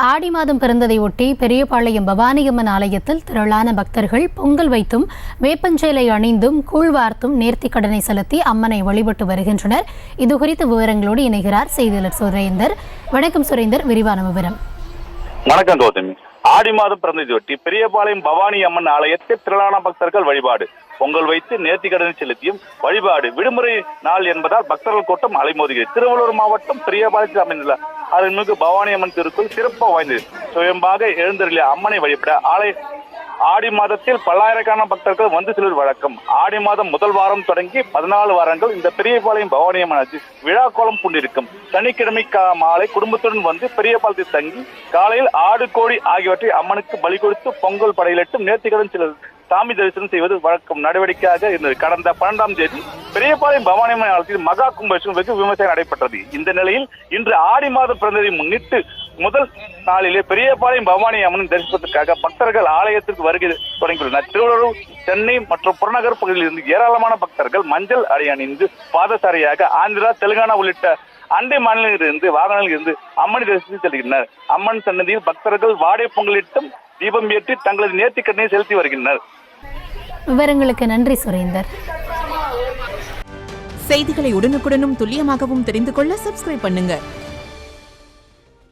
ஆடி மாதம் பிறந்ததை ஒட்டி பெரியபாளையம் பவானியம்மன் ஆலயத்தில் திரளான பக்தர்கள் பொங்கல் வைத்தும் வேப்பஞ்சேலை அணிந்தும் கூழ்வார்த்தும் நேர்த்திக்கடனை செலுத்தி அம்மனை வழிபட்டு வருகின்றனர். இதுகுறித்த விவரங்களோடு இணைகிறார் செய்தியாளர் சுரேந்தர். வணக்கம் சுரேந்தர், விரிவான விவரம். வணக்கம் கௌதமி. ஆடி மாதம் பிறந்ததையொட்டி பெரியபாளையம் பவானி அம்மன் ஆலயத்தில் திரளான பக்தர்கள் வழிபாடு, பொங்கல் வைத்து நேர்த்திக்கடனை செலுத்தியும் வழிபாடு. விடுமுறை நாள் என்பதால் பக்தர்கள் கூட்டம் அலைமோதுகிறது. திருவள்ளூர் மாவட்டம் பெரியபாளையத்தில் அமைந்துள்ள அருள்மிகு பவானி அம்மன் திருக்கோயில் சிறப்பு வாய்ந்தது. சுயம்பாக எழுந்தருளிய அம்மனை வழிபட ஆடி மாதத்தில் பல்லாயிரக்கணக்கான பக்தர்கள் வந்து செல்வது வழக்கம். ஆடி மாதம் முதல் வாரம் தொடங்கி 14 வாரங்கள் இந்த பெரியபாளையம் பவானி அம்மன் விழா கோலம் பூண்டிருக்கும். சனிக்கிழமை மாலை குடும்பத்துடன் வந்து பெரியபாளையத்தில் தங்கி காலையில் ஆடு, கோழி ஆகியவற்றை அம்மனுக்கு பலி கொடுத்து பொங்கல் படையிலிட்டும் நேர்த்திக்கடன் செல்வது சாமி தரிசனம் செய்வது வழக்கம் நடைவடிக்கையாக இருந்தது. கடந்த 12ஆம் தேதி பெரியபாளையம் பவானி அம்மன் ஆலயத்தில் மகா கும்பாபிஷேகம் வெகு விமர்சையாக நடைபெற்றது. இந்த நிலையில் இன்று ஆடி மாதம் பிறந்ததை முன்னிட்டு முதல் நாளிலே பெரியபாளையம் பவானி அம்மன் தரிசனத்திற்காக பக்தர்கள் ஆலயத்திற்கு வருகை தொடங்கியுள்ளனர். திருவள்ளூர், சென்னை மற்றும் புறநகர் பகுதியில் இருந்து ஏராளமான பக்தர்கள் மஞ்சள் அடை அணிந்து பாதசாரியாக ஆந்திரா, தெலுங்கானா உள்ளிட்ட அண்டை மாநிலங்களிலிருந்து வாகனங்களில் இருந்து அம்மனை தரிசித்து செல்கின்றனர். அம்மன் சன்னதியில் பக்தர்கள் வாடை பொங்கலிட்டும் தீபம் ஏற்றி தங்களது நேர்த்திக்கடனை செலுத்தி வருகின்றனர். விவரங்களுக்கு நன்றி சுரேந்தர். செய்திகளை உடனுக்குடனும் துல்லியமாகவும் தெரிந்து கொள்ள சப்ஸ்கிரைப் பண்ணுங்க.